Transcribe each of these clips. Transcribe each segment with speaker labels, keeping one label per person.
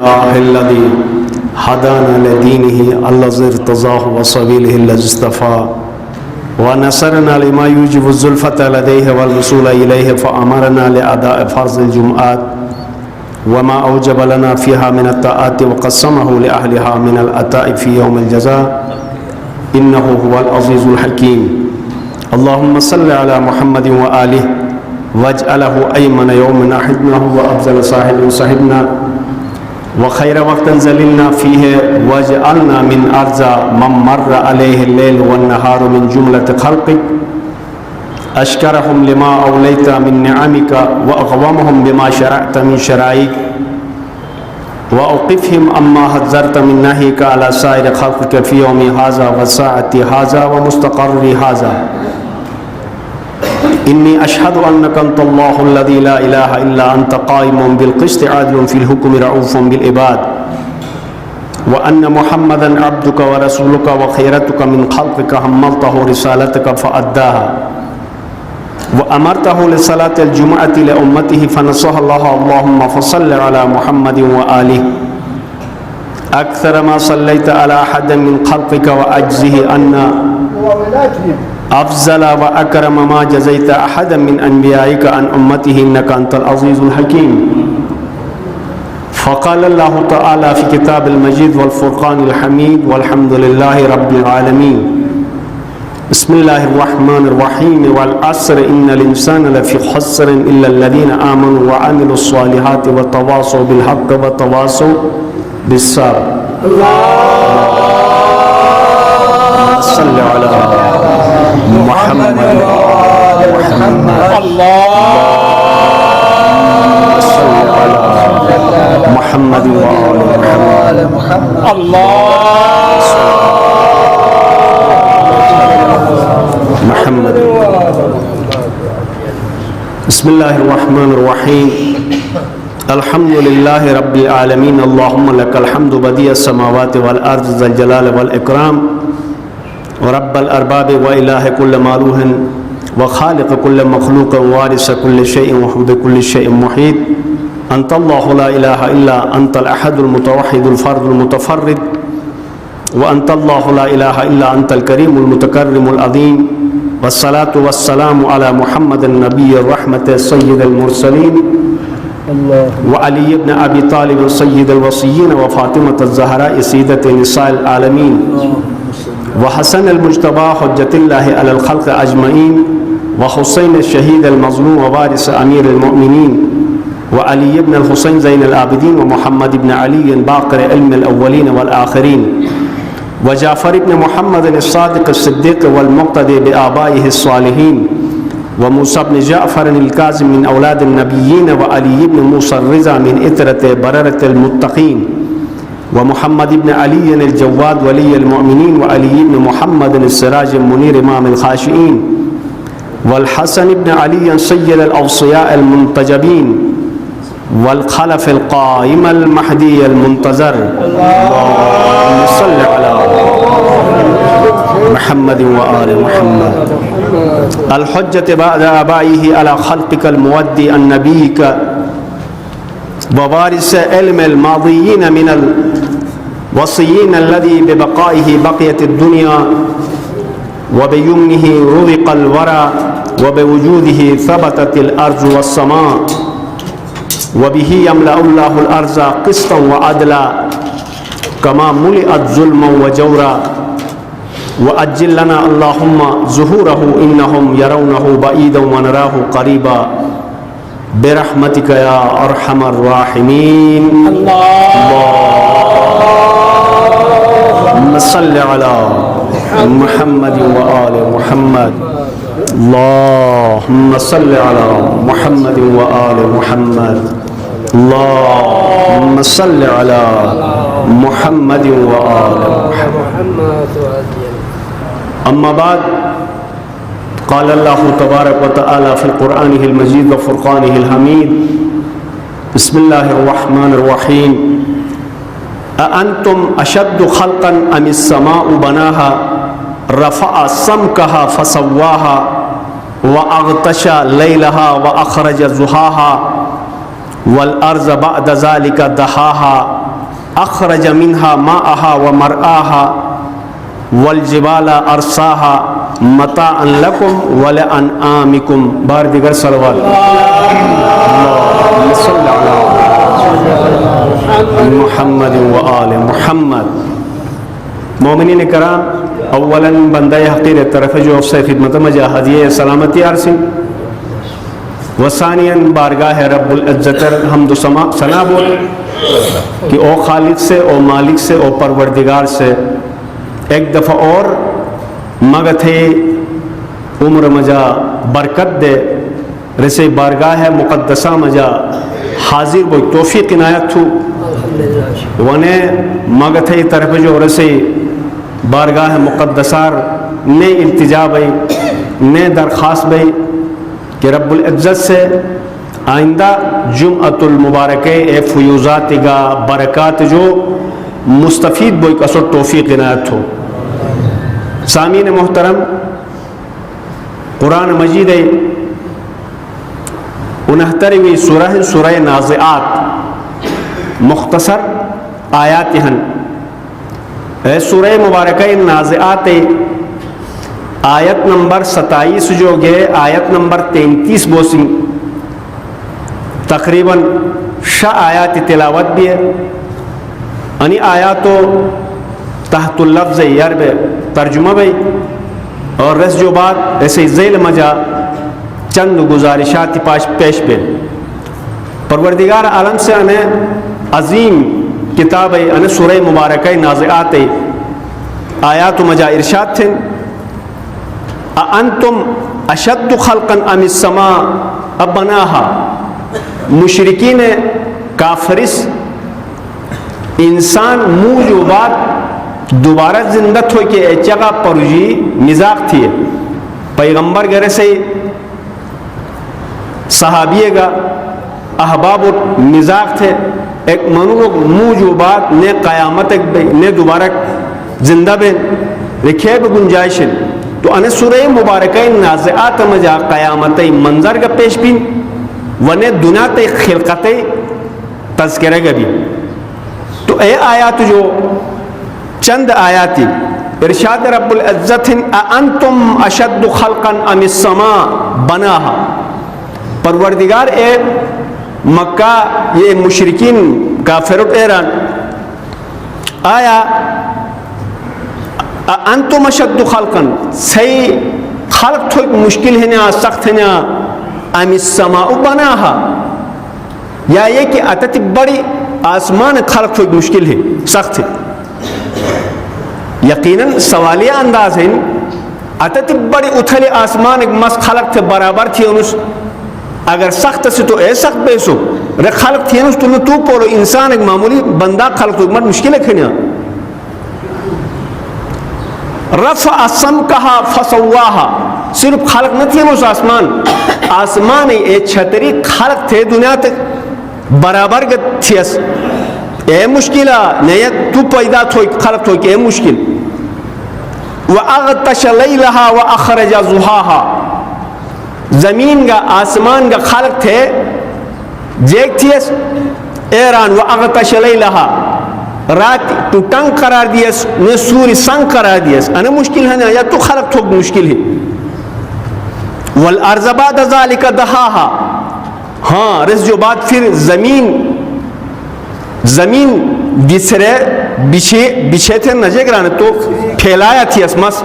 Speaker 1: الذي هدانا لدينه الذي ارتضاه وسبيله الذي اصطفى ونصرنا لما يوجب الزلفة لديه والوصول إليه فأمرنا لأداء فرض الجمعات وما أوجب لنا فيها من الطاعات وقسمه لأهلها من العطاء في يوم الجزاء إنه هو العزيز الحكيم. اللهم صل على محمد وآله واجعله أيمن يوم أحدنا وأفضل صاحب صاحبنا وخير وقت زللنا فيه واجعلنا من أرجى من مر عليه الليل والنهار من جملة خلقك أشكرهم لما أوليت من نعمك وأقومهم بما شرعت من شرائعك وأوقفهم أما حذرت من نهيك على سائر خلقك في يوم هذا وساعة هذا ومستقر هذا. إني أشهد أنك أنت الله الذي لا إله إلا أنت قائم بالقسط عادل في الحكم رؤوف بالعباد وأن محمدا عبدك ورسولك وخيرتك من خلقك حملته رسالتك فأداها وأمرته لصلاة الجمعة لأمته فنصح الله. اللهم فصل على محمد وآله أكثر ما صليت على أحد من خلقك وأجزه أن أفضل وأكرم ما جزيت أحدا من أنبيائك عن أمته إنك أنت العزيز الحكيم. فقال الله تعالى في كتاب المجيد والفرقان الحميد والحمد لله رب العالمين. بسم الله الرحمن الرحيم والعصر إن الإنسان لفي خسر إلا الذين آمنوا وعملوا الصالحات وتواصوا بالحق وتواصوا بالصبر. اللهم صل على محمد اللهم صل على محمد وآل محمد محمد. بسم الله الرحمن الرحيم. الحمد لله رب العالمين. اللهم لك الحمد بديع السماوات والأرض ذا الجلال والإكرام ورب الأرباب وإله كل مالوه وخالق كل مخلوق وارث كل شيء وحب كل شيء محيط. أنت الله لا إله إلا أنت الأحد المتوحد الفرد المتفرد وأنت الله لا إله إلا أنت الكريم المتكرم العظيم. والصلاة والسلام على محمد النبي الرحمة سيد المرسلين وعلي بن أبي طالب سيد الوصيين وفاطمة الزهراء سيدة نساء العالمين وحسن المجتبى حجة الله على الخلق أجمعين وحسين الشهيد المظلوم ووارث أمير المؤمنين وعلي بن الحسين زين العابدين ومحمد بن علي باقر علم الأولين والآخرين وجعفر بن محمد الصادق الصديق والمقتدي بآبائه الصالحين وموسى بن جعفر الكاظم من أولاد النبيين وعلي بن موسى الرضا من إترة بررة المتقين ومحمد بن علي الجواد ولي المؤمنين وعلي بن محمد السراج المنير إمام الخاشعين والحسن بن علي سيد الأوصياء المنتجبين والخلف القائم المهدي المنتظر. اللهم صل على محمد وآل محمد. الحجة بعد آبائه على خلقك المودي النبيك ووارث علم الماضيين من الوصيين الذي ببقائه بقيت الدنيا وبيمنه رزق الورى وبوجوده ثبتت الأرض والسماء وبه يملأ الله الأرض قسطا وعدلا كما ملئت ظلما وجورا. وأجل لنا اللهم ظهوره إنهم يرونه بعيدا ونراه قريبا برحمتك يا أرحم الراحمين. اللهم صل على محمد وآل محمد. اللهم صل على محمد وآل محمد. اللهم صل على محمد وآل محمد. أما بعد قال الله تبارك وتعالى في القرآن المجيد وفرقانه الحميد. بسم الله الرحمن الرحيم. أأنتم أشد خلقا أم السماء بناها رفع سمكها فسواها وأغطش ليلها وأخرج ضحاها والارض بعد ذلك دحاها اخرج منها ماءها ومرعاها والجبال ارساها متاعا لكم ولانعامكم. بار دیگر صلوات اللهم صل علی محمد وآل محمد. مومنین کرام، اولا بندہ حقیر طرف جو افسر خدمت مجاہدی سلامتی عرصی، وثانیاً بارگاہ رب العزت حمد و ثنا بول کہ او خالق سے، او مالک سے، او پروردگار سے ایک دفعہ اور مگتھے عمر مجا برکت دے رسے بارگاہ مقدسہ مجا حاضر بوئی توفیق عنایت تھو ونے مگتھے طرف جو رسے بارگاہ مقدسار نے التجا بھئی نے درخواست بھئی کہ رب العزت سے آئندہ جمعۃ المبارکہ اے فیوزات گا برکات جو مستفید بوئی کسو توفیق عنایت ہو. سامعین محترم، قرآن مجید 69ویں سورہ نازعات مختصر آیات ہن. سورہ مبارکہ نازعات آیت نمبر 27 جو گئے آیت نمبر 33 بوسنگ تقریباً آیات تلاوت بھی ہے. انی آیاتو تحت اللفظ یرب ترجمہ بھی اور رس جو بات ایسے ذیل مجا چند گزارشات پیش پہ. پروردگار عالم سے انہیں عظیم کتاب انہیں سورہ مبارکہ نازعات آیات مجا ارشاد تھے انتم اشد خلقا ام السماء اب بناها. مشرکین کافرس انسان جو بات دوبارہ زندہ ہوئی کہ ایک جگہ پروجی مزاق تھی. پیغمبر گرے سے صحابیے گا احباب مزاق تھے ایک منوگ جو بات نے قیامت نے دوبارہ زندہ بے رکھے بے گنجائش. تو انہیں سورہ مبارکہ نازعات مجا قیامت منظر کا پیش بین ونے دنیا تے خلقت تذکرہ گا بھی. تو اے آیات جو چند آیاتی ارشاد رب العزت انتم اشد خلقا ام السماء بناها. پروردگار اے مکہ یہ مشرکین کافر ایران آیا انتم اشد خلقا صحیح خلق تو مشکل ہے نا سخت ہے نا ام السماء بناها یا یہ کہ اتت بڑی آسمان خلق تو مشکل ہے سخت ہے. یقیناً سوالیہ انداز ہے اتت بڑی اتھلی آسمان ایک مس خلق تھے برابر تھی انس اگر سخت سے تو اے سخت بیسو رے خلق تھی انس تو پولو انسان ایک معمولی بندہ خلق تو مر مشکل ہے کھنیا. رفع سمکہا فسواہا صرف خلق نہ تھی انس آسمان اے چھتری خلق تھے دنیا تک برابر گت تھی اس اے مشکلہ نیت تو پیدا تھوئی خلق تھوئی کہ اے مشکل. وَأَغْتَشَ لَيْلَهَا وَأَخْرَجَ ضُحَاهَا زمین کا آسمان کا خلق تھے جیک تھی اس ایران. وَأَغْتَشَ لَيْلَهَا رات تو ٹنگ قرار دیس نے سوری سنگ قرار دیس انا مشکل ہے نا یا تو خلق تھوک مشکل ہے. وَالْأَرْضَ بَعْدَ ذَلِكَ دَحَاهَا ہاں رس جو بات پھر زمین بچھے تھے نجے گرانے تو پھیلایا تھی اسمس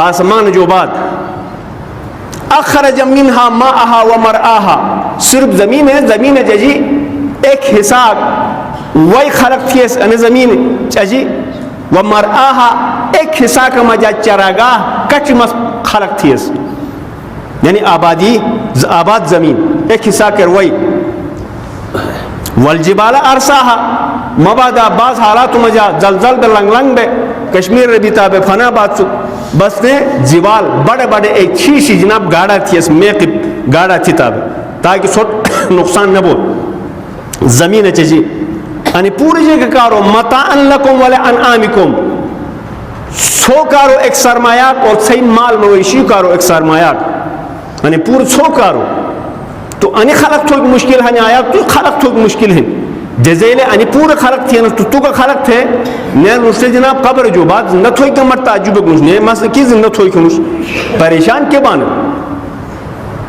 Speaker 1: آسمان جو بات. اخرج منها ماءها ومرعاها صرف زمین ہے جی ایک حساب وہی خلق تھی اس ان زمین چجی ومرعاها ایک حصہ کا مجا چراگاہ کچ مس خلق تھی اس یعنی آباد زمین ایک حصہ کر وہی. والجبال ارساها مبادا بعض حالات مجا زلزل بے لنگ بے کشمیر ربیتا بے فنا بات سو بس نے جبال بڑے ایک چیشی جناب گاڑا تھی اس میقب گاڑا تھی تاب تاکہ سوٹ نقصان نہ بول زمین چیزی یعنی پوری جگہ کارو متاعن لکم ولی انعامکم سو کارو ایک سرمایات اور صحیح مال مویشی کارو ایک سرمایات یعنی پور سو کارو تو ani خلق تو مشکل ہے آیات تو خلق تو مشکل ہے جزیل ani پورا خلق تھے تو کا خلق تھے نے رشتے جناب قبر جو بات نہ تھوئی کا مر تعجب کچھ نے مسئلہ کی زندہ تھوئی کچھ پریشان کے بان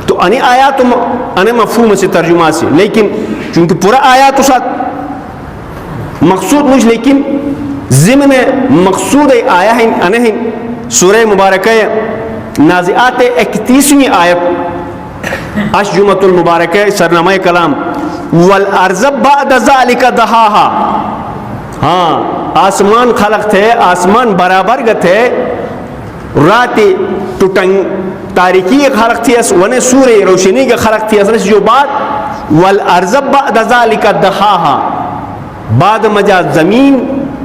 Speaker 1: تو ani آیات ani مفہوم سے ترجمہ سے لیکن چونکہ پورا آیات تو ساتھ مقصود مجھ لیکن ضمن مقصود آیا ہے انہیں سورہ مبارکہ نازعات 31ویں آیت اشجمۃ المبارکہ سرنامہ کلام والارض بعد ذلك دحاها ہاں آسمان خلق تھے آسمان برابر گتے رات ٹوٹنگ تاریکی خلق تھی اس ونے سورہ روشنی کے خلق تھی اس جو بات والارض بعد ذلك دحاها بعد مجا زمین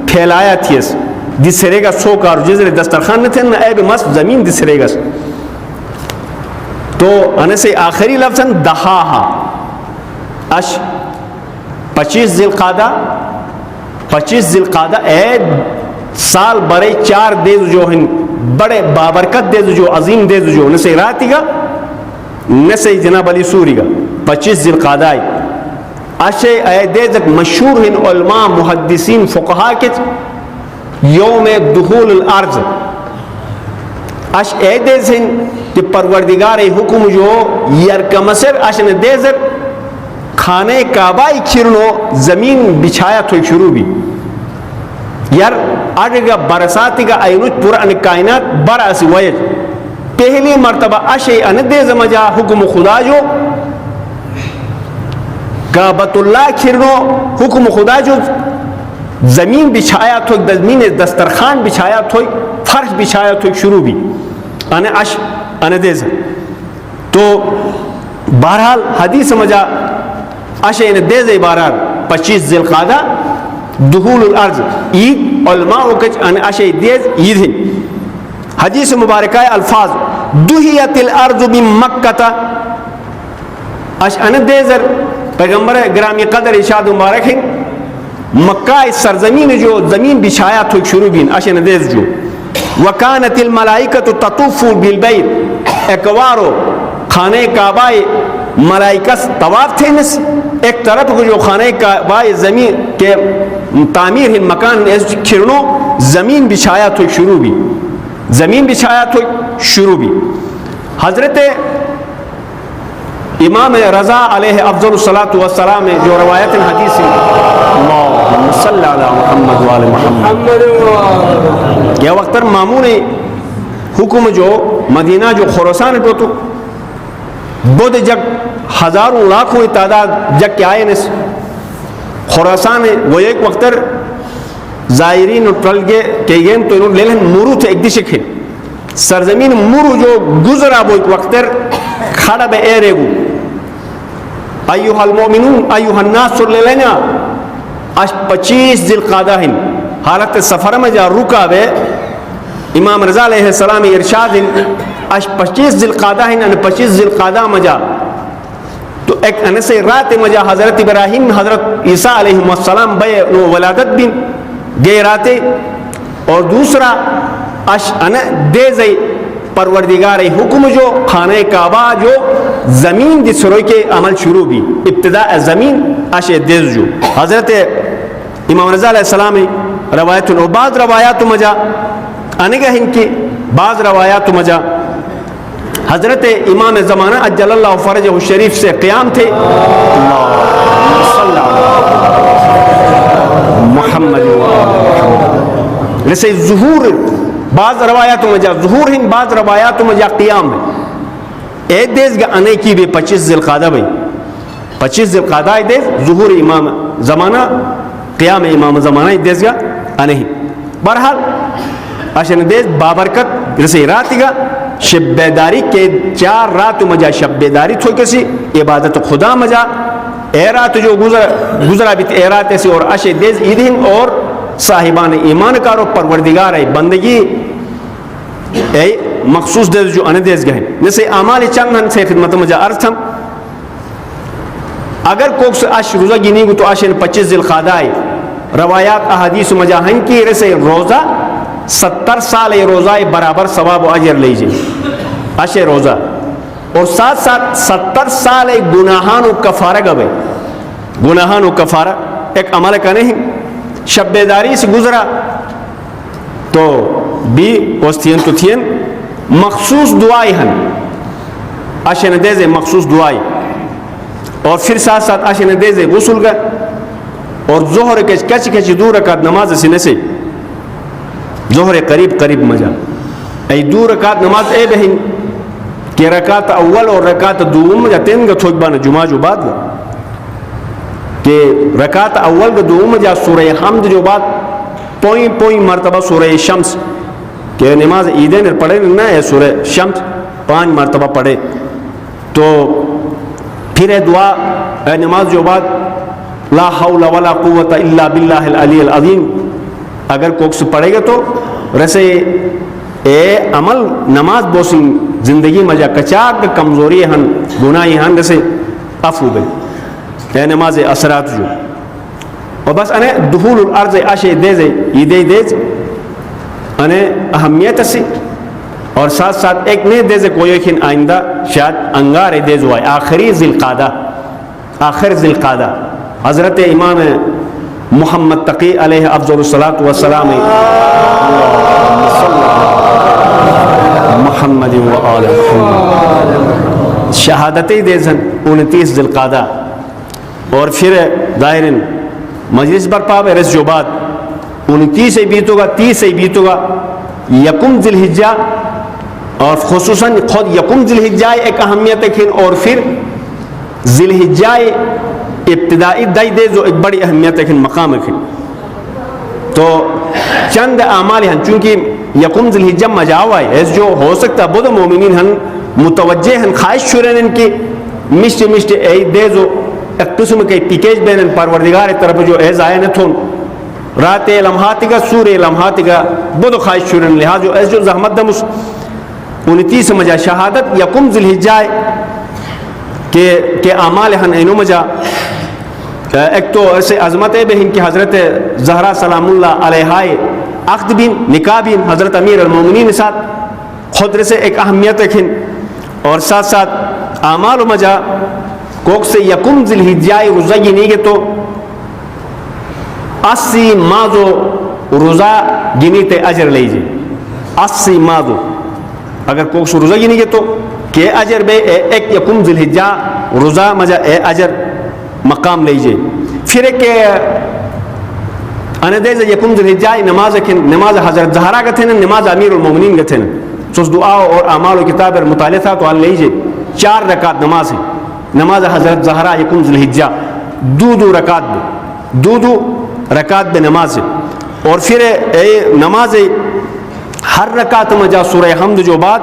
Speaker 1: پھیلایا تھی اس دسرے گا سو کار جزر دسترخوان نہ تھے نہ ایب مس زمین دسرے گا تو ان سے آخری لفظ دہاہا اش 25 ذی القعدہ اے سال برے 4 دیز جو ہیں بڑے بابرکت دیز جو عظیم دیز جو نہ سے راتی گا نہ سے جناب علی سوری گا 25 ذی القعدہ اشے اے دیز مشہور ہیں علماء محدثین فقہا کے یوم دخول الارض اش اے دیز ہیں کہ پروردگار حکم جو یرکمسر اشن دیزر خانہ کعبہ کھرنو زمین بچھایا تو شروع بھی یار اڑگا برساتی کا اینوچ پورا ان کائنات برا سی ویج پہلی مرتبہ اشے ان دیز مجا حکم خدا جو کعبۃ اللہ کھرنو حکم خدا جو زمین بچھایا تو زمین دسترخوان بچھایا تو فرش بچھایا تو شروع بھی انے اش انے دیز تو بہرحال حدیث مجا اش ان دیز بہرحال 25 ذی القعدہ دخول الارض عید علماء کچ ان اش دیز عید ہے حدیث مبارکہ الفاظ دہیت الارض بمکہ اش ان دیزر پیغمبر گرامی قدر ارشاد مبارک ہیں مکہ سرزمین جو زمین بچھایا تو شروع بین اشن دیز جو وکانت الملائکۃ تطوف بالبیت اکوارو خانہ کعبہ ملائکہ طواف تھے نس ایک طرف کو جو خانہ کعبہ زمین کے تعمیر ہے مکان کھرنو زمین بچھایا تو شروع بھی زمین بچھایا تو شروع بھی حضرت امام رضا علیہ افضل الصلاۃ والسلام جو روایت حدیث اللہم صلی علی محمد وآل محمد یہ وقت مامون حکم جو مدینہ جو خراسان کو تو بود جگ ہزاروں لاکھوں تعداد جگ کے آئے نس خراسان وہ ایک وقت زائرین ٹل گئے کہ یہ تو انہوں نے لہن مرو تھے ایک دشک ہے سرزمین مرو جو گزرا وہ ایک وقت کھڑا بے اے ریگو ایوہ المؤمنون ایوہ الناس سر لے لینا اش 25 ذی القعدہ ہیں حالت سفر میں جا رکا بے امام رضا علیہ السلام ارشاد ہیں اش 25 ذی القعدہ ہیں 25 ذی القعدہ میں جا تو ایک انسے رات میں جا حضرت ابراہیم حضرت عیسیٰ علیہ السلام بے ولادت بھی گئے راتے اور دوسرا اش ان دیزے پروردگار حکم جو خانہ کعبہ جو زمین دی سروئی کے عمل شروع بھی ابتداء زمین اش دیز جو حضرت امام رضا علیہ السلام روایت و بعض روایات مجا انگا ہن کی بعض روایات مجا حضرت امام زمانہ اجل اللہ فرجہ الشریف سے قیام تھے اللہم صلی علی محمد جیسے ظہور بعض روایاتوں میں جا ظہور ہیں بعض روایاتوں میں جا قیام ہے اے دیز گا انے کی بھی 25 ذی القعدہ بھئی 25 ذی القعدہ دیز ظہور امام زمانہ قیام امام زمانہ دیز گا انے ہی برحال اشن دیز بابرکت جیسے راتی گا شب بیداری کے 4 رات مجا شب بیداری تھو کسی عبادت خدا مجا اے رات جو گزرا بھی اے رات ایسی اور اشے دیز عیدین اور صاحبان ایمان کارو پروردگار ہے بندگی اے مخصوص دیز جو انے دیز گئے جیسے اعمال چند ہن سے خدمت مجا عرض تھم اگر کوکس اش روزہ گینی گو تو اشن 25 ذی القعدہ ہے روایات احادیث مجا ہن کی رسے روزہ 70 سال روزہ برابر ثواب و اجر لیجئے اشے روزہ اور ساتھ ساتھ 70 سال ایک گناہان و کفارہ گوے. گناہان و کفارہ ایک عمل کا نہیں. شب بیداری سے گزرا تو بھی وستین تو تھین مخصوص دعائی ہن آشن دیزے مخصوص دعائی. اور پھر ساتھ ساتھ آشن دیزے غسل کا. اور ظہر کے کچھ کچھ دور رکعت نماز سینے سے ظہر قریب قریب مجا ای دور رکعت نماز اے بہن کہ رکعت اول اور رکعت دوم مجا تین گا تھوک بانا جمعہ جو بعد گا کہ رکعت اول گا دوم مجا سورہ حمد جو بعد پوئیں مرتبہ سورہ شمس کہ نماز عیدین پڑھے نہ ہے سورہ شمس 5 مرتبہ پڑھے. تو پھر ہے دعا اے نماز جو بعد لا حول ولا قوت الا باللہ العلی العظیم اگر کوکس پڑھے گا تو رسے اے عمل نماز بوسن زندگی مجا کچاک کمزوری ہن گناہی ہن رسے افو بے اے نماز اثرات جو. اور بس انے دخول الارض اشے دیزے یہ دیز انے اہمیت سے. اور ساتھ ساتھ ایک نئے دیزے کوئی ایکن آئندہ شاید انگار دیز ہوئے آخری ذی القعدہ آخر ذی القعدہ حضرت امام محمد تقی علیہ افضل الصلاۃ والسلام محمد و آل محمد شہادتی دیزن 29 ذی القعدہ. اور پھر ظاہر مجلس برپا ہے رس جو بعد 29 سے بیتو گا 30 سے بیتو گا یکم ذی الحجہ. اور خصوصاً خود یکم ذی الحجہ ایک اہمیت ہے. اور پھر ذی الحجہ ابتدائی دائی دے جو ایک بڑی اہمیت ہے مقام ہے. تو چند اعمال ہیں چونکہ یکم ذی الحجہ مجاوا ہے جو ہو سکتا بود مومنین ہن متوجہ ہن خواہش شورن ان کی مشت ای دے جو ایک قسم کے پیکیج بین پروردگار طرف جو اے ضائع نہ تھون رات لمحات کا سورہ لمحات کا بود خواہش شورن لحاظ جو ایس جو زحمت دمس 29 مجا شہادت یکم ذی الحجہ کہ اعمال ہن اینو مجا. ایک تو ایسے عظمت بہن کہ حضرت زہرا سلام اللہ علیہا عقد بین نکاح بین حضرت امیر المومنین ساتھ خود سے ایک اہمیت رکھیں. اور ساتھ ساتھ اعمال مجا کوک سے یکم ذی الحجہ روزہ گنی گے تو 80 ماذو روزہ گنی تے اجر لیجیے. 80 ماذو اگر کوک سے روزہ گنی گے تو کہ اجر بے ایک یکم ذی الحجہ روزہ مجا اے اجر مقام لیجیے. پھر ایک اندیز یکم ذی الحجہ نماز نماز حضرت زہرا کا تھے نا نماز امیر المومنین کا تھے نا سوس دعا اور اعمال و کتاب اور مطالعہ تھا تو آن لیجیے 4 رکعت نماز ہے. نماز حضرت زہرا یکم ذی الحجہ دو رکعت بے نماز ہے. اور پھر نماز ہر رکعت مجا سورہ حمد جو بعد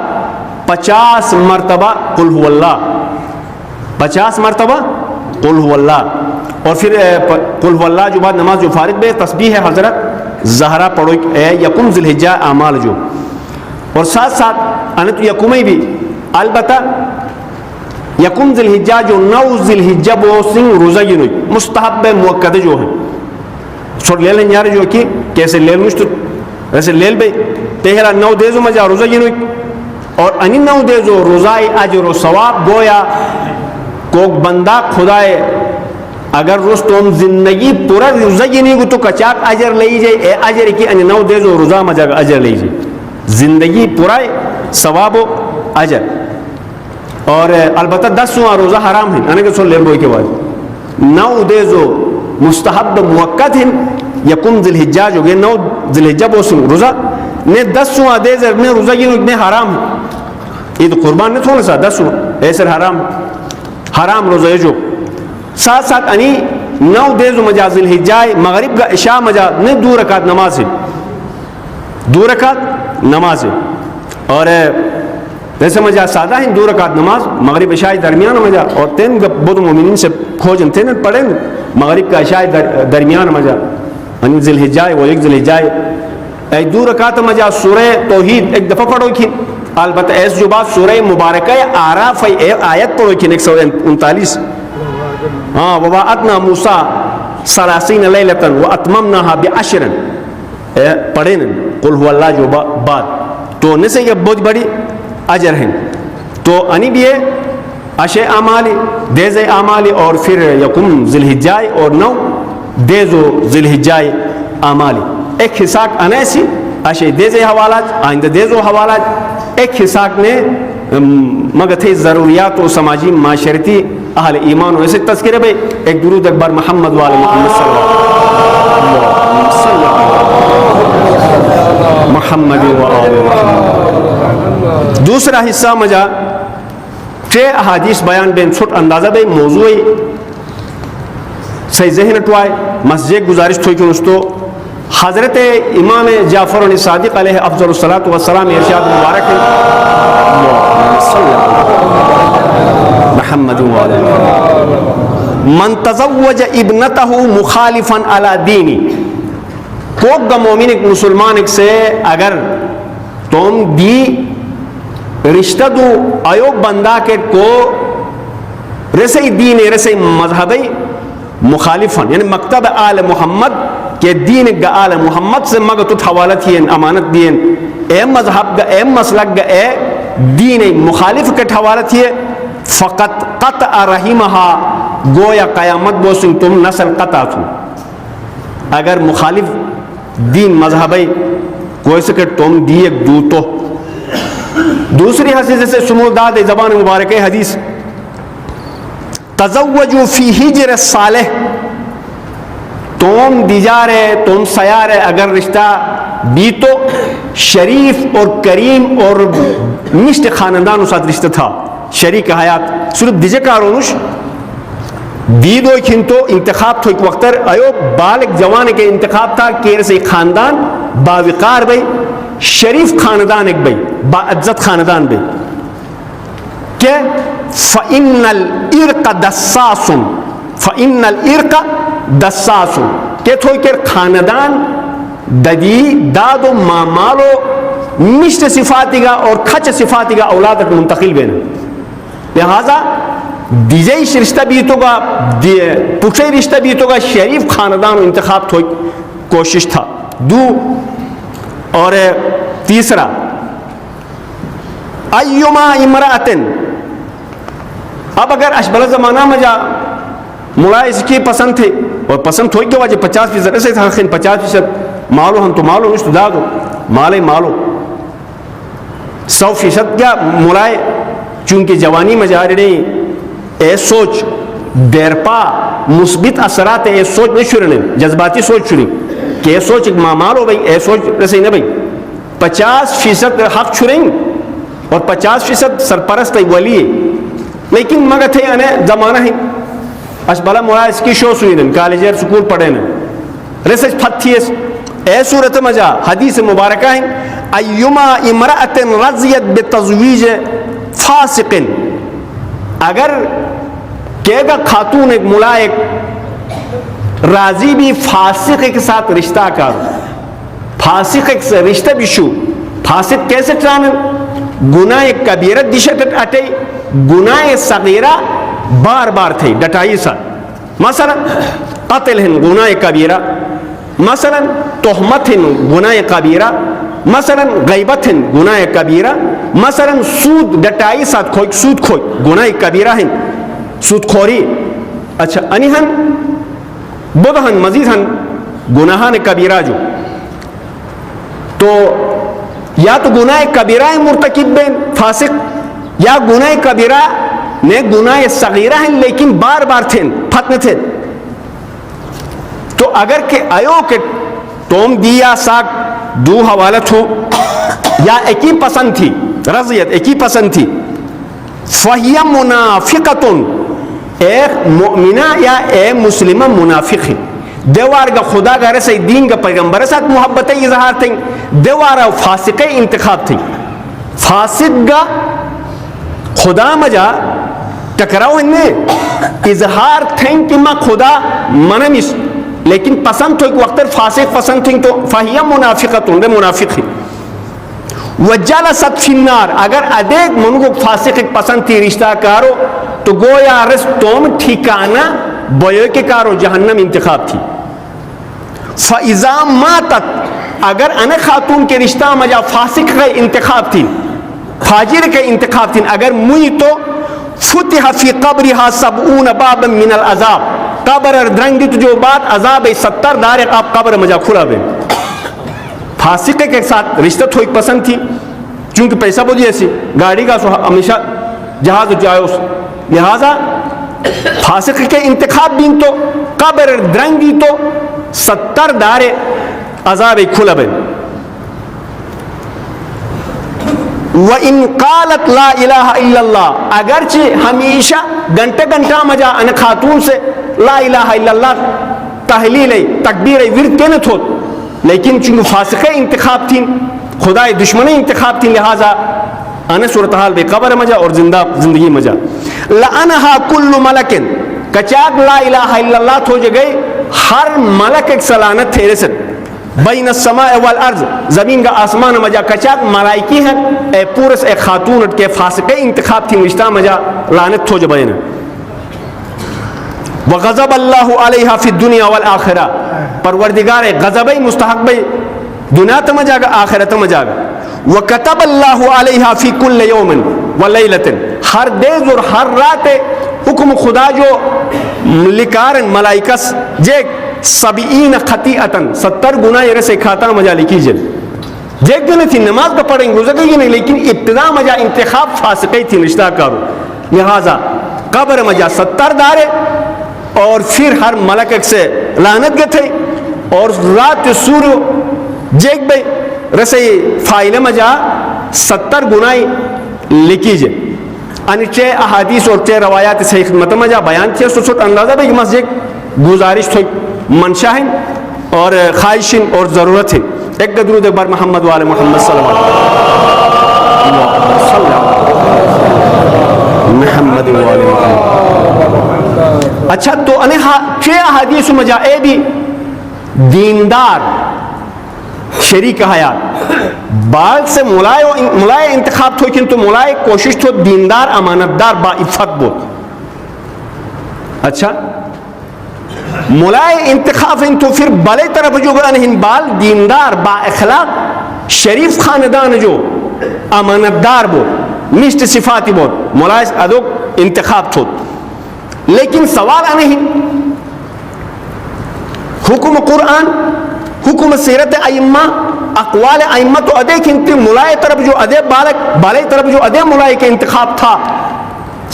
Speaker 1: 50 مرتبہ قل هو اللہ 50 مرتبہ قل هو اللہ. اور پھر قل هو اللہ جو بعد نماز جو فارغ بے تسبیح حضرت زہرا پڑھو یکم ذی الحجہ اعمال جو. اور ساتھ ساتھ انت یکمی بھی البتہ یکم ذی الحجہ جو 9 ذی الحجہ بو سنگ روزہ گنوئی مستحب موقع جو ہے سور لیل نیار جو کی کیسے لیل مشت ایسے لیل بے تہرا 9 دیزو مجا روزہ گنوئی. اور انی 9 دیزو روزائی اجر و ثواب گویا کوک بندہ خدائے اگر رستم زندگی پورا روزہ گنی گو تو کچاک اجر لئی جائے اے اجر کی انی 9 دیزو روزہ مجا اجر لئی جائے زندگی پورا ثواب و اجر. اور البتہ 10 روزہ حرام ہیں انا کہ سو لیل بوئی کے بعد 9 دیزو مستحب موقت ہیں یکم ذی الحجہ جو گئے 9 ذی الحجہ بوسن روزہ نے 10 دیز نے روزہ گنو نے حرام ہے. عید قربان نے تھوڑا سا 10 ایسے حرام روزہ جو. ساتھ ساتھ انی 9 دیز مجا ذی الحجہ مغرب کا عشاء مجا نے 2 رکعت نماز ہے 2 رکعت نماز ہے. اور جیسے مجا سادہ ہیں 2 رکعت نماز مغرب عشاء درمیان مجا اور 3 بود مومنین سے کھوجن 3 پڑھیں مغرب کا عشاء درمیان مجا انی ذی الحجہ وہ ایک ذی الحجہ ای 2 رکعت مجا سورہ توحید ایک دفعہ پڑھو کی. البتہ ایس جو بات سورہ مبارکہ آراف آیت پڑھو کی 139 ہاں وواعدنا موسیٰ 30 لیلتا واتممناها ب10 پڑھیں قل هو اللہ جو بعد تو نسے یہ بہت بڑی اجر ہیں. تو انی بھی ہے عشر اعمالی دیز اعمالی اور پھر یکم ذی الحجہ اور 9 دیز و ذی الحجہ اعمالی. ایک حساق انیسی عشر دیز حوالات آئندہ دیز و حوالات. ایک حساق نے مگر تھے ضروریات و سماجی معاشرتی اہل ایمان و ایسے تذکرے بھائی. ایک درود اکبر محمد والے محمد صلی اللہ محمد و آل محمد. دوسرا حصہ مجا 3 احادیث بیان بین چھوٹ اندازہ بھائی موضوعی صحیح ذہن اٹوائے مسجد گزارش تھوئی کیوں اس تو حضرت امام جعفر صادق علیہ افضل الصلاۃ والسلام ارشاد مبارک محمد و آل محمد. من تزوج ابنتہ مخالفا علی دینی. کوک گا مومن ایک مسلمان ایک سے اگر تم دی رشتہ دو ایو بندہ کے کو رسی دین رسی مذہبی مخالفاً یعنی مکتب آل محمد کے دین گا آل محمد سے مگا تو حوالت ہی امانت دین اے مذہب گا اے مسلک گا اے دین مخالف کے حوالت ہی فقط قطع رحمہا گویا قیامت بوسن تم نسل قطع تھو. اگر مخالف دین مذہبی کوئی سکے تم دی ایک دو تو. دوسری حدیث سے شمول زبان مبارک حدیث تزوجوا فی ہجر الصالح. تم دیجارے تم سیارے اگر رشتہ بھی تو شریف اور کریم اور مشت خاندان ساتھ رشتہ تھا شریک حیات صرف دیجے کارونش دید و کھنتو انتخاب تو ایک وقتر ایو بالغ جوان کے انتخاب تھا کہ سے خاندان باوقار بھئی شریف خاندان ایک بھئی با عزت خاندان بھئی کہ فَإِنَّ الْإِرْقَ دَسَّاسٌ فَإِنَّ الْإِرْقَ دَسَّاسٌ کہ تھوئی کہ خاندان ددی داد و مامالو مشت صفاتی گا اور کھچ صفاتی گا اولاد تک منتقل بینا. لہذا دیجے رشتہ بیتو گا پوچھے رشتہ بیتو گا شریف خاندان انتخاب تھوئی کوشش تھا. دو اور تیسرا ایما امرأتن. اب اگر اشبال زمانہ میں جا ملا اس کی پسند تھے اور پسند ہوئی کہ وجہ 50% ایسے تھا 50% مالو ہم تو مالو نشت دا دو مالے مالو 100% کیا ملائے چونکہ جوانی میں جا رہے اے سوچ دیرپا مثبت اثرات اے سوچ نہیں شرنے جذباتی سوچ شریں کہ اے سوچ ایک مامال ہو بھئی اے سوچ رسے نہ بھئی 50% حق چھریں اور 50% سرپرست ولی ہے. لیکن مگر تھے انہیں زمانہ ہی اشبالا مولا اس کی شو سوئیں کالجر سکول پڑھیں رسج پھت تھی اے صورت مجا حدیث مبارکہ ہیں ایما امرأت رضیت بتزویج فاسق. اگر کہے گا خاتون ایک ملائک راضی بھی فاسق کے ساتھ رشتہ کر فاسق سے رشتہ بھی شو فاسق کیسے ٹرانن گناہ کبیرہ دشت اٹے گناہ صغیرہ بار بار تھے ڈٹائی سا مثلا قتل ہیں گناہ کبیرہ مثلا تہمت ہیں گناہ کبیرہ مثلا غیبت ہیں گناہ کبیرہ مثلا سود ڈٹائی ساتھ کھوئی سود کھوئی گناہ کبیرہ ہیں سود خوری. اچھا انہن بدہن مزید ہن گناہان کبیرہ جو تو یا تو گناہ کبیرہ مرتکب بین فاسق یا گناہ کبیرہ نے گناہ صغیرہ ہیں لیکن بار بار تھے پھتن تھے. تو اگر کہ ایو کہ توم دیا ساک دو حوالت ہو یا ایک ہی پسند تھی رضیت ایک ہی پسند تھی فہی منافقتن ایک مؤمنہ یا اے مسلمہ منافق ہے دیوار کا خدا کا رسے دین کا پیغمبر ساتھ محبت اظہار تھیں دیوارا فاسق انتخاب تھی فاسق کا خدا مجا ٹکراؤ انہیں اظہار تھیں کہ میں خدا منمس لیکن پسند تو ایک وقت فاسق پسند تھیں تو فہی منافقتن دے منافق ہے. وجلست فی النار اگر ادیک منگو فاسق ایک پسند تھی رشتہ کارو تو گویا رس توم ٹھیکانا بوئے کے کارو جہنم انتخاب تھی. فَإِذَا مَاتَتْ اگر ان خاتون کے رشتہ مجا فاسق کا انتخاب تھی فاجر کا انتخاب تھی اگر موئی تو فتح فی قبرها 70 بابا من العذاب، قبر درنگی تو جو بات عذاب 70 دار آپ قبر مجا کھلا بے. فاسق کے ساتھ رشتہ تھوڑی پسند تھی چونکہ پیسہ بہت ایسی گاڑی کا ہمیشہ جہاز جائے اس لہذا فاسق کے انتخاب بھی تو قبر درنگی تو 70 دار عذاب کھلا بے. وَإِن قَالَتْ لَا إِلَهَ إِلَّا اللَّهُ، اگرچہ ہمیشہ گھنٹہ مجا ان خاتون سے لا الہ الا اللہ تحلیل تکبیر ورد کے نہ تھو، لیکن چونکہ فاسق انتخاب تھی خدای دشمن انتخاب تھی لہذا ان صورتحال بے قبر مجا اور زندگی مجا. لعنها كل ملک، کچاک لا الہ الا اللہ تھو جگئے ہر ملک ایک سلانت تھے رسد بین السماء والارض، زمین کا آسمان مجا کچاک ملائکی ہیں اے پورس اے خاتون کے فاسق انتخاب تھی رشتہ مجا لعنت تھو جبین. وغضب اللہ علیہ فی الدنیا والآخرہ، پروردگار غضب مستحق بے دنیا تم جاگا آخرت تم جاگا. وکتب اللہ علیہ فی کل یوم ولیلۃ، ہر دیز اور ہر رات حکم خدا جو لکارن ملائکس جیک 70 خطیئتن 70 گناہ رسے کھاتا مجا لکھی جل. جیک دن تھی نماز کا پڑھیں گزر گئی نہیں، لیکن ابتدا مجا انتخاب فاسقی تھی رشتہ کارو لہذا قبر مجا 70 دارے اور پھر ہر ملک سے لعنت گئے تھے اور رات سورو جیک بے رسے فائل مجا 70 گناہ لکھی جل. ان چے احادیث اور چے روایات صحیح خدمت مجا بیان تھے سو چھوٹ اندازہ بے کہ مسجد گزارش تھوئی منشا ہے اور خواہش اور ضرورت ہے. ایک درود بر محمد وآل محمد صلی اللہ علیہ وسلم محمد وآل محمد. اچھا تو انہا چے احادیث مجا اے بھی دیندار شریک حیات بعد سے ملائے انتخاب تھو کنتو ملائے کوشش تھو دیندار امانتدار با عفت بود. اچھا ملائے انتخاب ہیں تو پھر بلے طرف جو گئے بال دیندار با اخلاق شریف خاندان جو امانتدار بود نشت صفاتی بود ملائے ادو انتخاب تھو. لیکن سوال نہیں حکم قرآن حکم سیرت ائمہ اقوال ائمہ تو ادے کنتی ملائے طرف جو ادے بالے طرف جو ادے ملائے کے انتخاب تھا